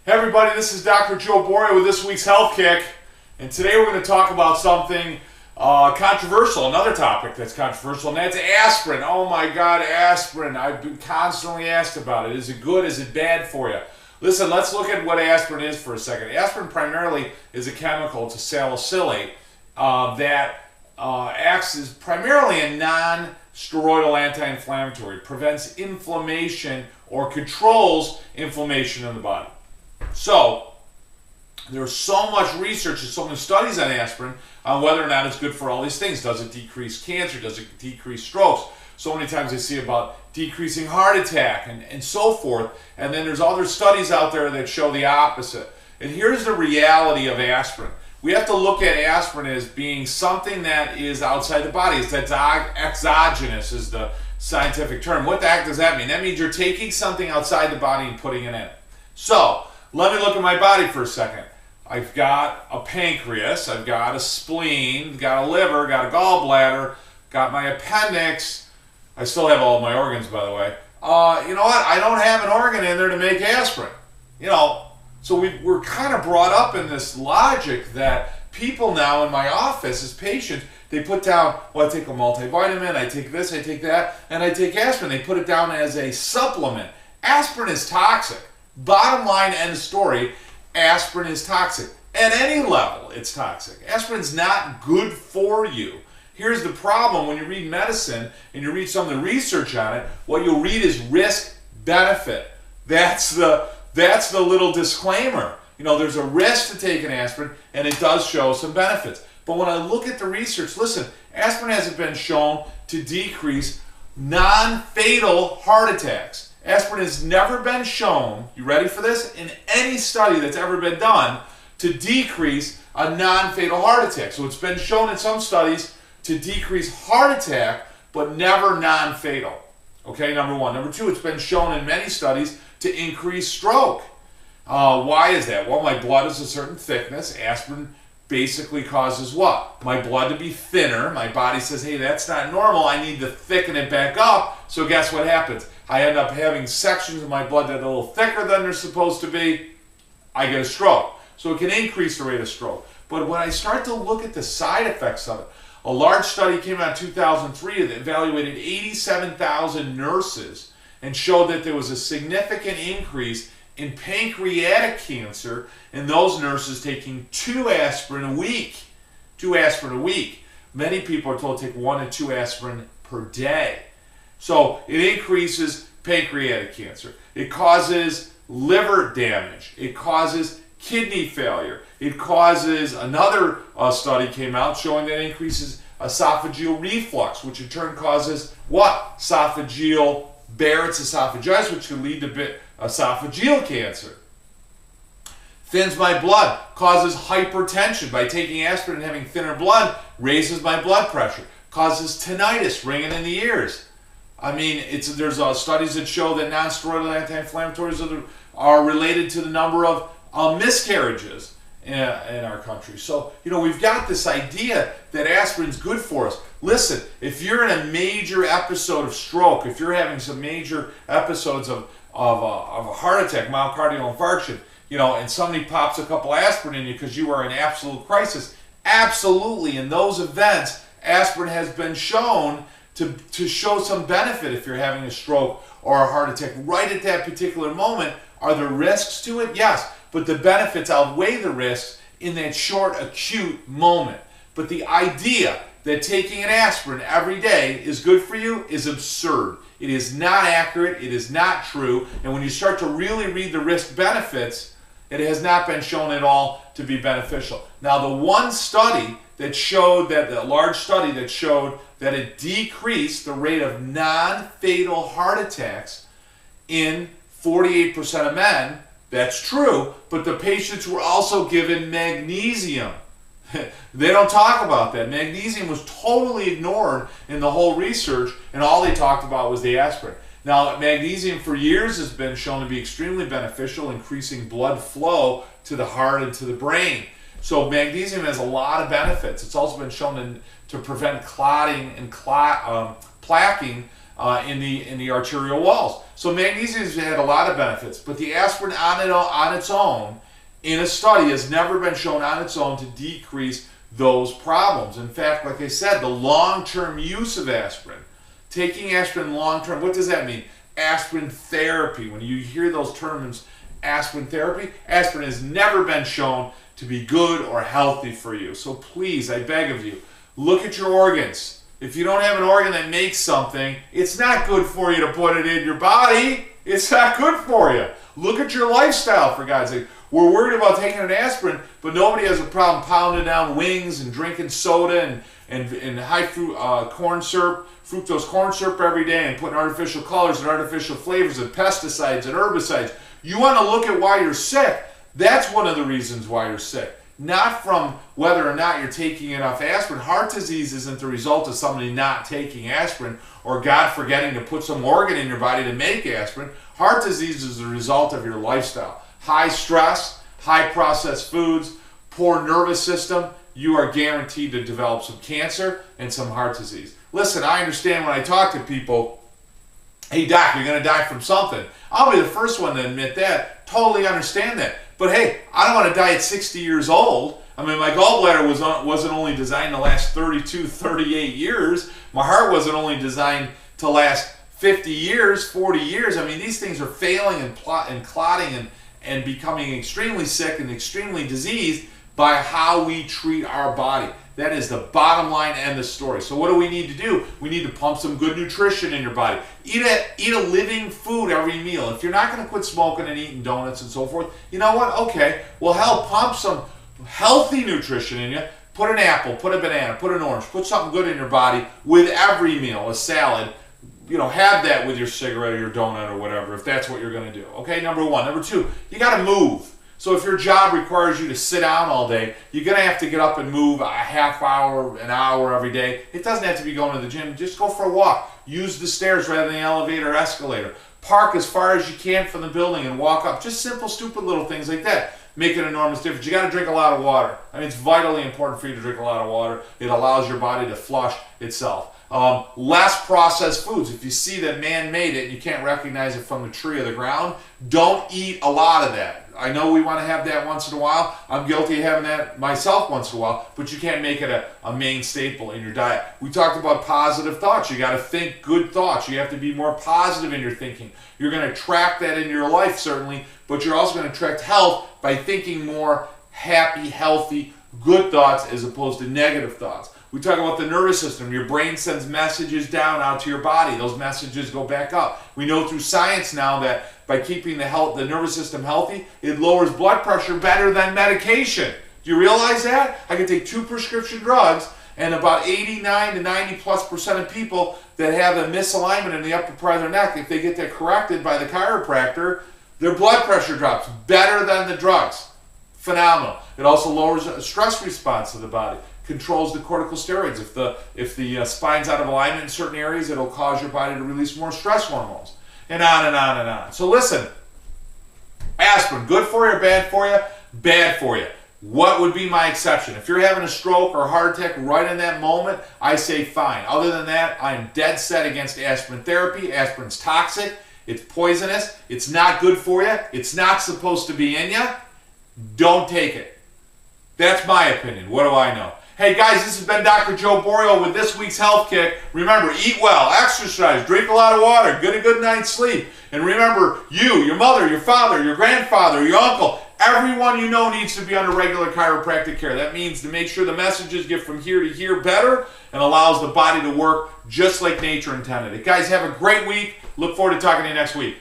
Hey everybody, this is Dr. Joe Borio with this week's Health Kick, and today we're going to talk about something controversial, another topic that's controversial, and that's aspirin. Oh my God, aspirin. I've been constantly asked about it. Is it good? Is it bad for you? Listen, let's look at what aspirin is for a second. Aspirin primarily is a chemical, it's a salicylate, that acts as primarily a non-steroidal anti-inflammatory, prevents inflammation or controls inflammation in the body. So, there's so much research and so many studies on aspirin on whether or not it's good for all these things. Does it decrease cancer? Does it decrease strokes? So many times I see about decreasing heart attack and so forth. And then there's other studies out there that show the opposite. And here's the reality of aspirin. We have to look at aspirin as being something that is outside the body. It's exogenous is the scientific term. What the heck does that mean? That means you're taking something outside the body and putting it in. So, let me look at my body for a second. I've got a pancreas, I've got a spleen, got a liver, got a gallbladder, got my appendix. I still have all of my organs, by the way. You know what? I don't have an organ in there to make aspirin. So we're kind of brought up in this logic that people now in my office as patients, they put down, well, I take a multivitamin, I take this, I take that, and I take aspirin. They put it down as a supplement. Aspirin is toxic. Bottom line, end of story, aspirin is toxic. At any level, it's toxic. Aspirin's not good for you. Here's the problem when you read medicine and you read some of the research on it, what you'll read is risk-benefit. That's the little disclaimer. There's a risk to taking aspirin, and it does show some benefits. But when I look at the research, listen, aspirin hasn't been shown to decrease non-fatal heart attacks. Aspirin has never been shown, you ready for this, in any study that's ever been done to decrease a non-fatal heart attack. So it's been shown in some studies to decrease heart attack, but never non-fatal. Okay, number one. Number two, it's been shown in many studies to increase stroke. Why is that? Well, my blood is a certain thickness. Aspirin basically causes what? My blood to be thinner. My body says, hey, that's not normal. I need to thicken it back up. So guess what happens? I end up having sections of my blood that are a little thicker than they're supposed to be. I get a stroke. So it can increase the rate of stroke. But when I start to look at the side effects of it, a large study came out in 2003 that evaluated 87,000 nurses and showed that there was a significant increase in pancreatic cancer in those nurses taking 2 aspirin a week. 2 aspirin a week. Many people are told to take 1 to 2 aspirin per day. So it increases pancreatic cancer. It causes liver damage. It causes kidney failure. It causes, another study came out showing that it increases esophageal reflux, which in turn causes what? Barrett's esophagitis, which can lead to esophageal cancer. Thins my blood, causes hypertension. By taking aspirin and having thinner blood, raises my blood pressure. Causes tinnitus, ringing in the ears. I mean, there's studies that show that non-steroidal anti-inflammatories are related to the number of miscarriages in our country. So, we've got this idea that aspirin's good for us. Listen, if you're in a major episode of stroke, if you're having some major episodes of a heart attack, myocardial infarction, and somebody pops a couple aspirin in you because you are in absolute crisis, absolutely, in those events, aspirin has been shown to show some benefit if you're having a stroke or a heart attack right at that particular moment. Are there risks to it? Yes, but the benefits outweigh the risks in that short, acute moment. But the idea that taking an aspirin every day is good for you is absurd. It is not accurate, it is not true, and when you start to really read the risk benefits, it has not been shown at all to be beneficial. Now, the one study that showed that, the large study that showed that it decreased the rate of non-fatal heart attacks in 48% of men, that's true, but the patients were also given magnesium. They don't talk about that. Magnesium was totally ignored in the whole research, and all they talked about was the aspirin. Now, magnesium for years has been shown to be extremely beneficial, increasing blood flow to the heart and to the brain. So magnesium has a lot of benefits. It's also been shown to prevent clotting and plaquing in the arterial walls. So magnesium has had a lot of benefits, but the aspirin on its own, in a study, has never been shown on its own to decrease those problems. In fact, like I said, the long-term use of aspirin, taking aspirin long-term, what does that mean? Aspirin therapy. When you hear those terms, aspirin therapy, aspirin has never been shown to be good or healthy for you. So please, I beg of you, look at your organs. If you don't have an organ that makes something, it's not good for you to put it in your body. It's not good for you. Look at your lifestyle, for God's sake. We're worried about taking an aspirin, but nobody has a problem pounding down wings and drinking soda and high corn syrup, fructose corn syrup every day, and putting artificial colors and artificial flavors and pesticides and herbicides. You want to look at why you're sick. That's one of the reasons why you're sick. Not from whether or not you're taking enough aspirin. Heart disease isn't the result of somebody not taking aspirin or God forgetting to put some organ in your body to make aspirin. Heart disease is the result of your lifestyle. High stress, high processed foods, poor nervous system, you are guaranteed to develop some cancer and some heart disease. Listen, I understand when I talk to people, hey doc, you're going to die from something. I'll be the first one to admit that. Totally understand that. But hey, I don't want to die at 60 years old. I mean, my gallbladder wasn't only designed to last 32, 38 years. My heart wasn't only designed to last 50 years, 40 years. I mean, these things are failing and clotting and becoming extremely sick and extremely diseased by how we treat our body. That is the bottom line and the story. So what do we need to do? We need to pump some good nutrition in your body. Eat a living food every meal. If you're not going to quit smoking and eating donuts and so forth, you know what? Okay, well, hell, pump some healthy nutrition in you. Put an apple, put a banana, put an orange, put something good in your body with every meal, a salad. You know, have that with your cigarette or your donut or whatever, if that's what you're going to do. Okay, number one. Number two, you got to move. So if your job requires you to sit down all day, you're going to have to get up and move a half hour, an hour every day. It doesn't have to be going to the gym. Just go for a walk. Use the stairs rather than the elevator or escalator. Park as far as you can from the building and walk up. Just simple, stupid little things like that make an enormous difference. You got to drink a lot of water. I mean, it's vitally important for you to drink a lot of water. It allows your body to flush itself. Less processed foods. If you see that man made it and you can't recognize it from the tree or the ground, don't eat a lot of that. I know we want to have that once in a while. I'm guilty of having that myself once in a while, but you can't make it a main staple in your diet. We talked about positive thoughts. You got to think good thoughts. You have to be more positive in your thinking. You're going to attract that in your life, certainly, but you're also going to attract health by thinking more happy, healthy, good thoughts as opposed to negative thoughts. We talk about the nervous system. Your brain sends messages down out to your body. Those messages go back up. We know through science now that by keeping the nervous system healthy, it lowers blood pressure better than medication. Do you realize that? I can take 2 prescription drugs, and about 89 to 90+% of people that have a misalignment in the upper part of their neck, if they get that corrected by the chiropractor, their blood pressure drops better than the drugs. Phenomenal. It also lowers a stress response to the body. Controls the corticosteroids. If the spine's out of alignment in certain areas, it'll cause your body to release more stress hormones. And on and on and on. So listen, aspirin, good for you or bad for you? Bad for you. What would be my exception? If you're having a stroke or a heart attack right in that moment, I say fine. Other than that, I'm dead set against aspirin therapy. Aspirin's toxic. It's poisonous. It's not good for you. It's not supposed to be in you. Don't take it. That's my opinion. What do I know? Hey guys, this has been Dr. Joe Borio with this week's Health Kick. Remember, eat well, exercise, drink a lot of water, get a good night's sleep. And remember, you, your mother, your father, your grandfather, your uncle, everyone you know needs to be under regular chiropractic care. That means to make sure the messages get from here to here better and allows the body to work just like nature intended. Guys, have a great week. Look forward to talking to you next week.